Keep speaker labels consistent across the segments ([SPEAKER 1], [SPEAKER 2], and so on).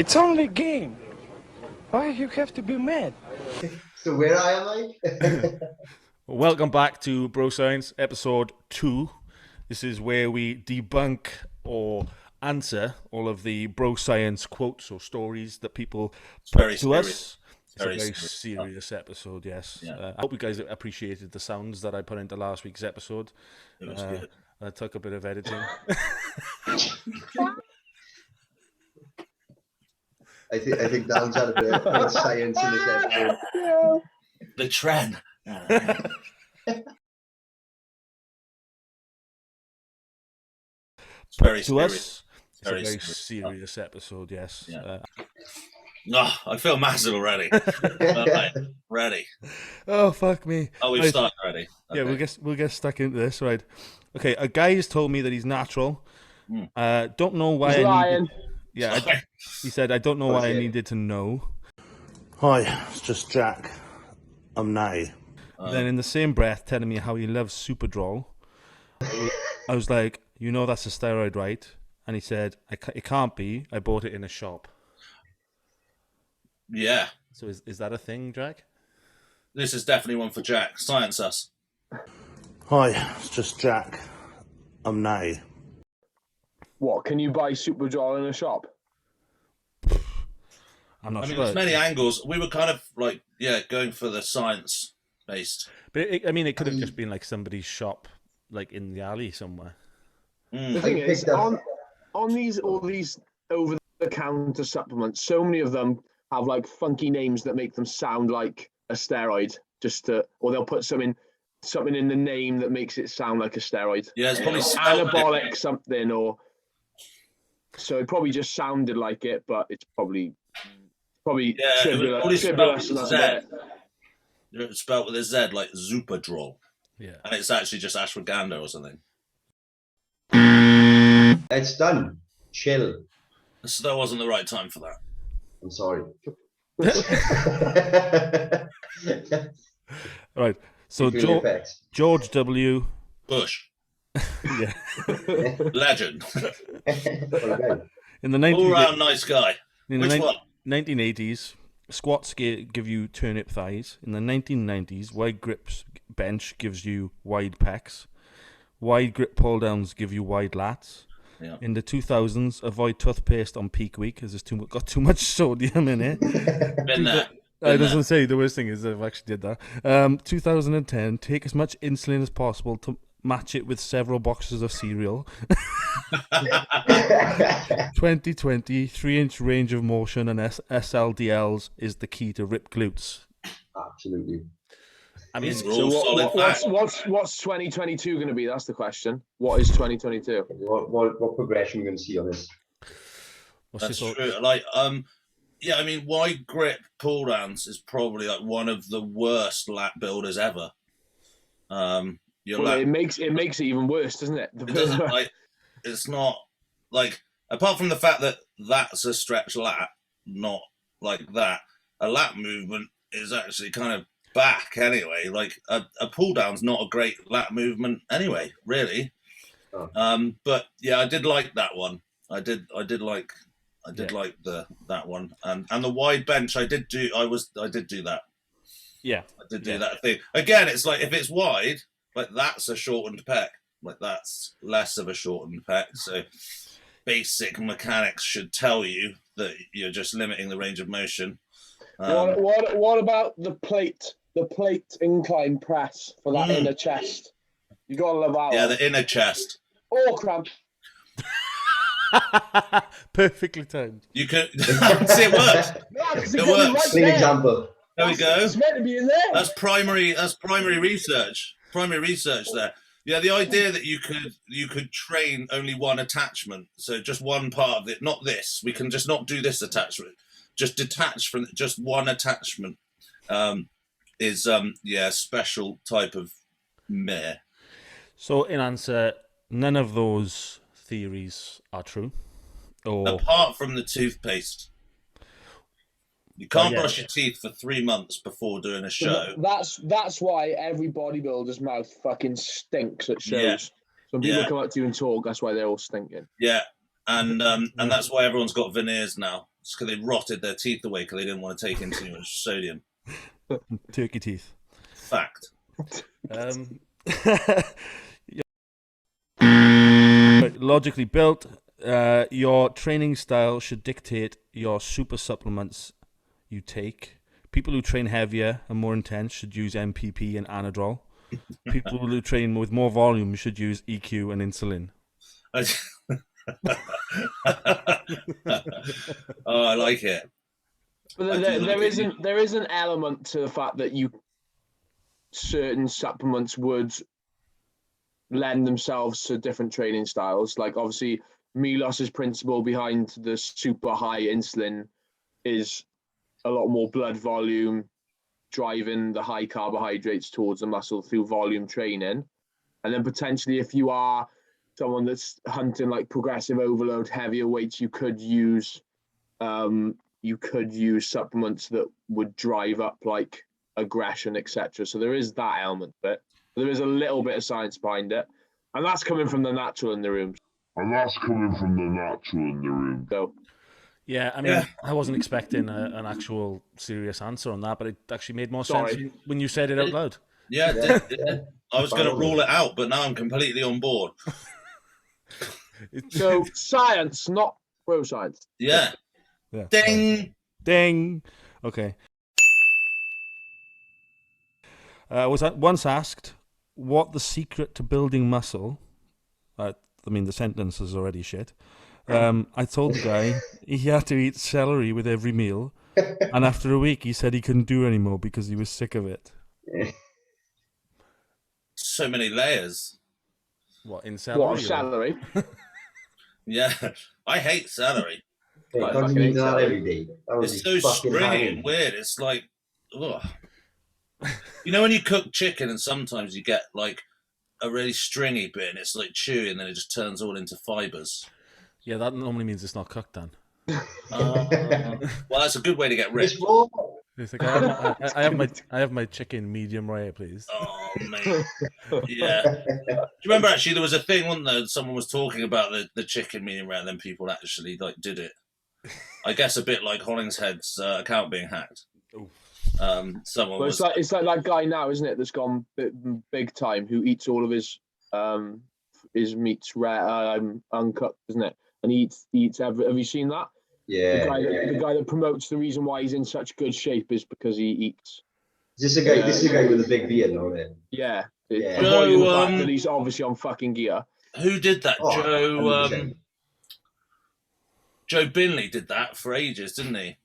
[SPEAKER 1] It's only a game. Why you have to be mad?
[SPEAKER 2] So where am I?
[SPEAKER 3] Welcome back to Bro Science episode 2. This is where we debunk or answer all of the Bro Science quotes or stories that people put to us. It's a very serious episode, yes.
[SPEAKER 4] Yeah.
[SPEAKER 3] I hope you guys appreciated the sounds that I put into last week's episode.
[SPEAKER 4] It was good.
[SPEAKER 3] I took a bit of editing.
[SPEAKER 2] I think Dan's had a bit of science in this episode.
[SPEAKER 4] The trend. Very
[SPEAKER 3] to us,
[SPEAKER 4] serious.
[SPEAKER 3] it's a very serious episode, yes.
[SPEAKER 4] Yeah. I feel massive already. Right, ready.
[SPEAKER 3] Oh, fuck me.
[SPEAKER 4] Oh, we've started already.
[SPEAKER 3] Yeah,
[SPEAKER 4] Okay.
[SPEAKER 3] we'll get stuck into this, right? Okay, a guy has told me that he's natural. Don't know why.
[SPEAKER 5] He's lying.
[SPEAKER 3] He said, I don't know why I needed to know.
[SPEAKER 6] Hi, it's just Jack. I'm Nay.
[SPEAKER 3] Then in the same breath telling me how he loves Superdrol. I was like, you know that's a steroid, right? And he said, it can't be. I bought it in a shop.
[SPEAKER 4] Yeah.
[SPEAKER 3] So is that a thing, Jack?
[SPEAKER 4] This is definitely one for Jack. Science us.
[SPEAKER 6] Hi, it's just Jack. I'm Nay.
[SPEAKER 5] What, can you buy Superdrol in a shop?
[SPEAKER 3] I'm not
[SPEAKER 4] I mean,
[SPEAKER 3] sure.
[SPEAKER 4] there's many angles. We were kind of like, going for the science-based.
[SPEAKER 3] But it could have just been like somebody's shop, like in the alley somewhere.
[SPEAKER 5] The thing is, on all these over-the-counter supplements, so many of them have like funky names that make them sound like a steroid, or they'll put something in the name that makes it sound like a steroid.
[SPEAKER 4] Yeah, it's probably
[SPEAKER 5] anabolic something, or so it probably just sounded like it, but it's probably tribulus.
[SPEAKER 4] It's spelled with a Z, like Superdrol.
[SPEAKER 3] Yeah.
[SPEAKER 4] And it's actually just ashwagandha or something.
[SPEAKER 2] It's done. Chill.
[SPEAKER 4] So that wasn't the right time for that.
[SPEAKER 2] I'm sorry.
[SPEAKER 3] Right. So George W.
[SPEAKER 4] Bush.
[SPEAKER 3] Yeah.
[SPEAKER 4] Legend.
[SPEAKER 3] In the
[SPEAKER 4] All-round nice guy. Which one?
[SPEAKER 3] 1980s, squats give you turnip thighs. In the 1990s, wide grips bench gives you wide pecs. Wide grip pull downs give you wide lats.
[SPEAKER 4] Yeah.
[SPEAKER 3] In the 2000s, avoid toothpaste on peak week as it's got too much sodium in it.
[SPEAKER 4] Been there.
[SPEAKER 3] I was going to say, the worst thing is I've actually did that. 2010, take as much insulin as possible to match it with several boxes of cereal. 2020, 3-inch range of motion and SLDLs is the key to ripped glutes.
[SPEAKER 2] Absolutely.
[SPEAKER 3] I mean,
[SPEAKER 5] what's 2022 going to be? That's the question. What is 2022?
[SPEAKER 2] What progression are we going to see on this?
[SPEAKER 4] That's true. Like, I mean, wide grip pull downs is probably like one of the worst lat builders ever.
[SPEAKER 5] It makes it even worse, doesn't it?
[SPEAKER 4] It doesn't, like, it's not like, apart from the fact that that's a stretch lat, not like that. A lat movement is actually kind of back anyway. Like a pull down's not a great lat movement anyway, really.
[SPEAKER 2] Oh.
[SPEAKER 4] But yeah, I did like that one. I did like that one, and the wide bench. I did do that.
[SPEAKER 3] Yeah,
[SPEAKER 4] I did do that thing. Again, it's like if it's wide, like that's a shortened pec. Like that's less of a shortened pec. So basic mechanics should tell you that you're just limiting the range of motion.
[SPEAKER 5] What about the plate incline press for that inner chest? You gotta love that.
[SPEAKER 4] Yeah,
[SPEAKER 5] one.
[SPEAKER 4] the inner chest.
[SPEAKER 5] Oh, cramp.
[SPEAKER 3] Perfectly timed.
[SPEAKER 4] You can see it works.
[SPEAKER 5] It
[SPEAKER 4] works.
[SPEAKER 2] Clean example.
[SPEAKER 4] There we go.
[SPEAKER 5] It's meant to be in there.
[SPEAKER 4] That's primary research. Primary research there. Yeah, the idea that you could train only one attachment, so just one part of it, not this. We can just not do this attachment. Just detach from just one attachment. Is special type of mare.
[SPEAKER 3] So in answer, none of those theories are true.
[SPEAKER 4] Apart from the toothpaste. You can't brush your teeth for 3 months before doing a show.
[SPEAKER 5] That's why every bodybuilder's mouth fucking stinks at shows.
[SPEAKER 4] Yeah.
[SPEAKER 5] When people come up to you and talk, that's why they're all stinking.
[SPEAKER 4] Yeah, and that's why everyone's got veneers now. It's because they rotted their teeth away because they didn't want to take in too much sodium.
[SPEAKER 3] Turkey teeth.
[SPEAKER 4] Fact.
[SPEAKER 3] Logically built, your training style should dictate your super supplements you take. People who train heavier and more intense should use MPP and Anadrol. People who train with more volume should use EQ and insulin.
[SPEAKER 4] Oh, I like it.
[SPEAKER 5] But there is an element to the fact that certain supplements would lend themselves to different training styles. Like obviously Milos's principle behind the super high insulin is a lot more blood volume, driving the high carbohydrates towards the muscle through volume training. And then potentially if you are someone that's hunting like progressive overload, heavier weights, you could use supplements that would drive up like aggression, etc. So there is that element, but there is a little bit of science behind it, and that's coming from the natural in the room. So
[SPEAKER 3] yeah, I mean, I wasn't expecting an actual serious answer on that, but it actually made more sense when you said it out loud.
[SPEAKER 4] Yeah, it did. I was going to rule it out, but now I'm completely on board.
[SPEAKER 5] So science, not bro science.
[SPEAKER 4] Yeah. Ding.
[SPEAKER 3] Ding. Okay. Was once asked what the secret to building muscle. I mean, the sentence is already shit. I told the guy he had to eat celery with every meal, and after a week he said he couldn't do anymore because he was sick of it.
[SPEAKER 4] So many layers.
[SPEAKER 3] What, in celery?
[SPEAKER 5] What, celery?
[SPEAKER 4] Yeah, I hate celery.
[SPEAKER 2] Yeah, can't you eat that every day?
[SPEAKER 4] It's so stringy and weird. It's like, ugh. You know when you cook chicken and sometimes you get like a really stringy bit and it's like chewy and then it just turns all into fibres.
[SPEAKER 3] Yeah, that normally means it's not cooked, Dan.
[SPEAKER 4] Well, that's a good way to get rich.
[SPEAKER 3] It's like, I have my chicken medium rare, please.
[SPEAKER 4] Oh, mate. Yeah. Do you remember actually there was a thing, wasn't there? Someone was talking about the chicken medium rare and then people actually like did it. I guess a bit like Hollingshead's account being hacked. Someone was...
[SPEAKER 5] It's like that guy now, isn't it, that's gone big time, who eats all of his meats rare, uncooked, isn't it? And he eats every. Have you seen that?
[SPEAKER 2] Yeah.
[SPEAKER 5] The guy that promotes the reason why he's in such good shape is because he eats.
[SPEAKER 2] This is a guy with a big beard, no man.
[SPEAKER 5] Yeah.
[SPEAKER 4] Joe,
[SPEAKER 5] the fact that he's obviously on fucking gear.
[SPEAKER 4] Who did that?
[SPEAKER 2] Oh,
[SPEAKER 4] Joe Binley did that for ages, didn't he?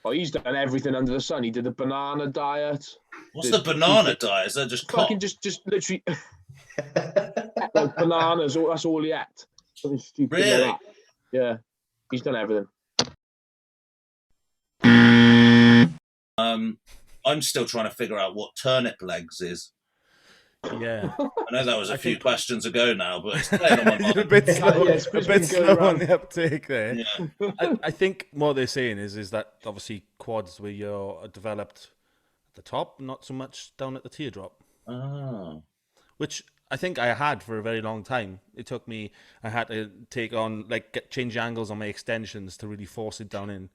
[SPEAKER 5] Oh, he's done everything under the sun. He did the banana diet.
[SPEAKER 4] What's the banana diet? Is that just
[SPEAKER 5] fucking just literally like bananas? That's all he ate. Something stupid like
[SPEAKER 4] Really?
[SPEAKER 5] that. Yeah, he's done everything.
[SPEAKER 4] I'm still trying to figure out what turnip legs is.
[SPEAKER 3] Yeah.
[SPEAKER 4] I know that was a few questions ago now, but it's playing on my mind.
[SPEAKER 3] a bit slow,
[SPEAKER 5] Yeah, it's
[SPEAKER 3] a bit
[SPEAKER 5] been
[SPEAKER 3] slow
[SPEAKER 5] going
[SPEAKER 3] on
[SPEAKER 5] around.
[SPEAKER 3] the uptake there.
[SPEAKER 4] Yeah.
[SPEAKER 3] I think what they're saying is that obviously quads where you're developed at the top, not so much down at the teardrop.
[SPEAKER 4] Oh.
[SPEAKER 3] Which I think I had for a very long time. It took me, I had to take on, change angles on my extensions to really force it down in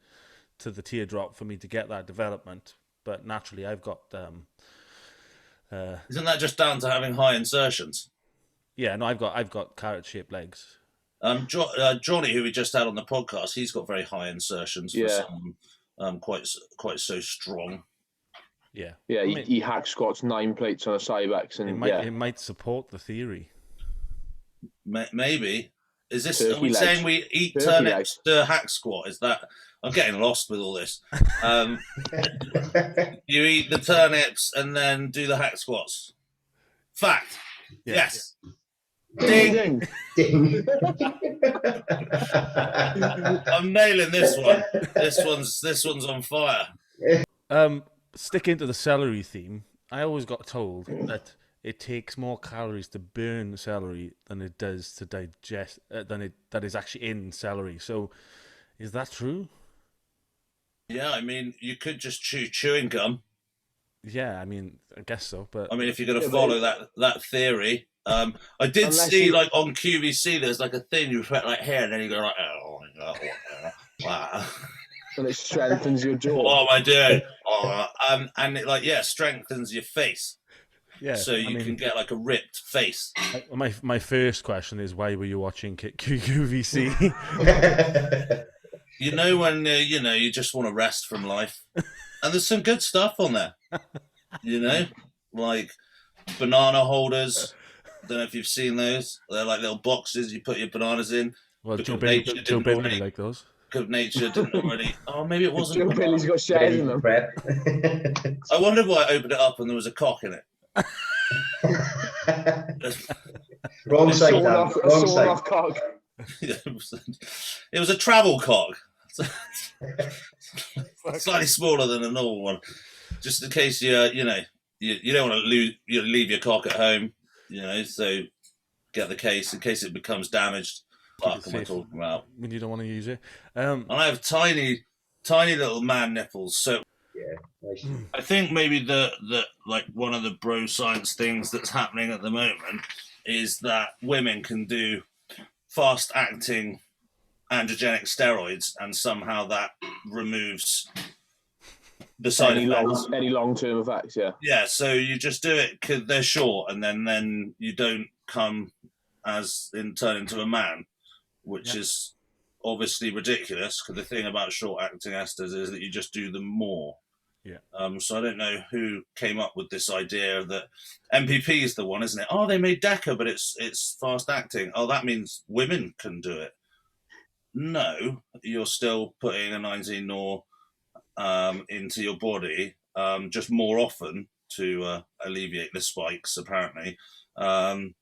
[SPEAKER 3] to the teardrop for me to get that development. But naturally, I've got...
[SPEAKER 4] Isn't that just down to having high insertions?
[SPEAKER 3] yeah, no, I've got carrot-shaped legs.
[SPEAKER 4] Johnny, who we just had on the podcast, he's got very high insertions for someone quite so strong.
[SPEAKER 3] Yeah.
[SPEAKER 5] Yeah, he hack squats 9 plates on a Cybex, and
[SPEAKER 3] It might support the theory.
[SPEAKER 4] Maybe. Is this?
[SPEAKER 5] Turkey
[SPEAKER 4] Are we
[SPEAKER 5] legs.
[SPEAKER 4] saying we eat
[SPEAKER 5] Turkey
[SPEAKER 4] turnips to hack squat? Is that? I'm getting lost with all this. You eat the turnips and then do the hack squats. Fact.
[SPEAKER 3] Yeah.
[SPEAKER 4] Yes.
[SPEAKER 5] Ding.
[SPEAKER 2] Ding.
[SPEAKER 4] I'm nailing this one. This one's on fire.
[SPEAKER 3] Sticking to the celery theme, I always got told that it takes more calories to burn celery than it does to digest that is actually in celery. So, is that true?
[SPEAKER 4] Yeah, I mean, you could just chew chewing gum.
[SPEAKER 3] Yeah, I mean, I guess so. But
[SPEAKER 4] I mean, if you're going to follow that theory, I did
[SPEAKER 5] Unless
[SPEAKER 4] see
[SPEAKER 5] you-
[SPEAKER 4] like on QVC, there's like a thing you put like here, and then you go like, oh, wow.
[SPEAKER 5] And it strengthens your jaw.
[SPEAKER 4] What am I doing? And it, like, yeah, strengthens your face.
[SPEAKER 3] Yeah.
[SPEAKER 4] So you can get like a ripped face.
[SPEAKER 3] My first question is, why were you watching QVC?
[SPEAKER 4] You know, when you just want to rest from life, and there's some good stuff on there. You know, like banana holders. Don't know if you've seen those. They're like little boxes you put your bananas in.
[SPEAKER 3] Well,
[SPEAKER 4] Because
[SPEAKER 3] Joe
[SPEAKER 4] nature
[SPEAKER 3] Billy
[SPEAKER 4] didn't
[SPEAKER 3] like those.
[SPEAKER 4] Because nature didn't already. Oh, maybe it wasn't.
[SPEAKER 5] Joe Billy's got shares in them.
[SPEAKER 2] Prep.
[SPEAKER 4] I wondered why I opened it up and there was a cock in it.
[SPEAKER 2] Wrong side, Dan. Wrong
[SPEAKER 5] Sawn
[SPEAKER 2] side.
[SPEAKER 5] off cock.
[SPEAKER 4] It was a travel cock. Slightly smaller than a normal one. Just in case you don't want to leave your cock at home, so get the case in case it becomes damaged. What am I talking about?
[SPEAKER 3] When you don't want to use it.
[SPEAKER 4] And I have tiny little man nipples, so
[SPEAKER 2] Yeah, nice.
[SPEAKER 4] I think maybe the like one of the bro science things that's happening at the moment is that women can do fast acting androgenic steroids, and somehow that removes the side effects.
[SPEAKER 5] Any long-term effects, yeah.
[SPEAKER 4] Yeah, so you just do it because they're short, and then you don't come turn into a man, which is obviously ridiculous. Because the thing about short acting esters is that you just do them more.
[SPEAKER 3] Yeah.
[SPEAKER 4] So I don't know who came up with this idea that MPP is the one, isn't it? Oh, they made DECA, but it's fast acting. Oh, that means women can do it. No, you're still putting a 19 nor into your body, just more often to alleviate the spikes, apparently. I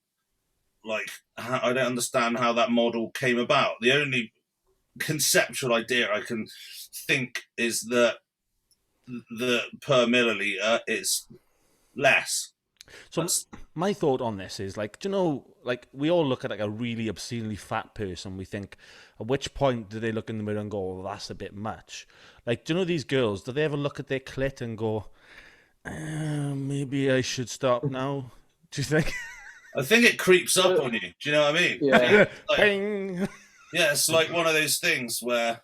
[SPEAKER 4] don't understand how that model came about. The only conceptual idea I can think is that the per milliliter it's less.
[SPEAKER 3] So my thought on this is, like, do you know, like, we all look at like a really obscenely fat person, we think, at which point do they look in the mirror and go, oh, that's a bit much? Like, do you know these girls, do they ever look at their clit and go, maybe I should stop now? Do you think?
[SPEAKER 4] I think it creeps up on you. Do you know what I mean?
[SPEAKER 5] Yeah.
[SPEAKER 3] Bing!
[SPEAKER 4] Yeah, it's like one of those things where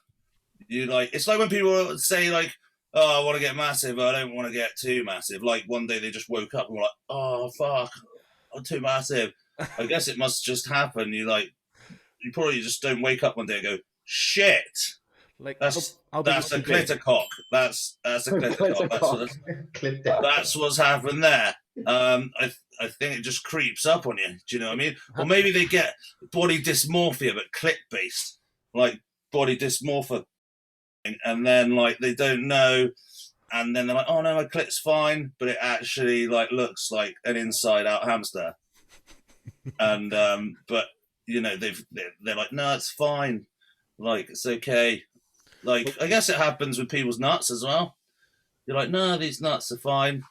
[SPEAKER 4] you like. It's like when people say like, "Oh, I want to get massive, but I don't want to get too massive." Like one day they just woke up and were like, "Oh fuck, I'm too massive." I guess it must just happen. You probably just don't wake up one day and go, "Shit,
[SPEAKER 3] Like,
[SPEAKER 4] that's
[SPEAKER 3] I'll be
[SPEAKER 4] a
[SPEAKER 3] really big.
[SPEAKER 4] clitter cock. That's a clitter cock.
[SPEAKER 2] Clip that.
[SPEAKER 4] That's what's happened there." I think it just creeps up on you. Do you know what I mean? Or maybe they get body dysmorphia, but clit based, like body dysmorphia, and then like they don't know, and then they're like, "Oh no, my clit's fine," but it actually like looks like an inside out hamster. And but they're like, "No, it's fine. Like it's okay." Like I guess it happens with people's nuts as well. You're like, "No, these nuts are fine."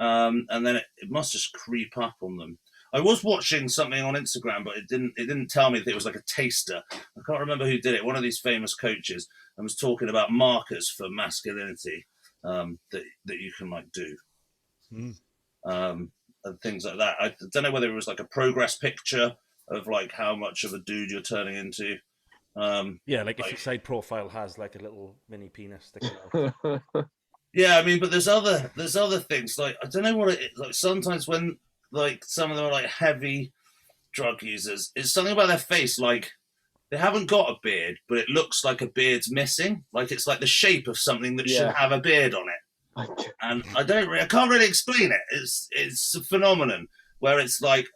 [SPEAKER 4] And then it must just creep up on them. I was watching something on Instagram, but it didn't tell me that it was like a taster. I can't remember who did it. One of these famous coaches, and was talking about markers for masculinity that you can like do, and things like that. I don't know whether it was like a progress picture of like how much of a dude you're turning into.
[SPEAKER 3] Yeah, like if your side profile has like a little mini penis sticking out.
[SPEAKER 4] Yeah, I mean, but there's other things, like I don't know what it is. Like sometimes when like some of them are like heavy drug users, it's something about their face, like they haven't got a beard, but it looks like a beard's missing. Like it's like the shape of something that should have a beard on it. And I can't really explain it. It's a phenomenon where it's like,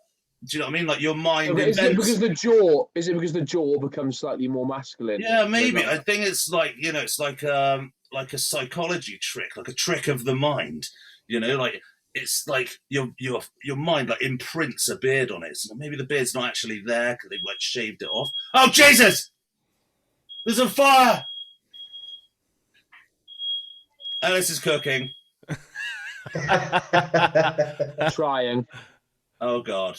[SPEAKER 4] do you know what I mean? Like your mind
[SPEAKER 5] Is it
[SPEAKER 4] invents.
[SPEAKER 5] because the jaw becomes slightly more masculine?
[SPEAKER 4] Yeah, maybe. I think it's like, it's like a psychology trick, like a trick of the mind. Like it's like your mind like imprints a beard on it. So maybe the beard's not actually there because they've like shaved it off. Oh Jesus! There's a fire! Alice is cooking.
[SPEAKER 5] Trying.
[SPEAKER 4] Oh God.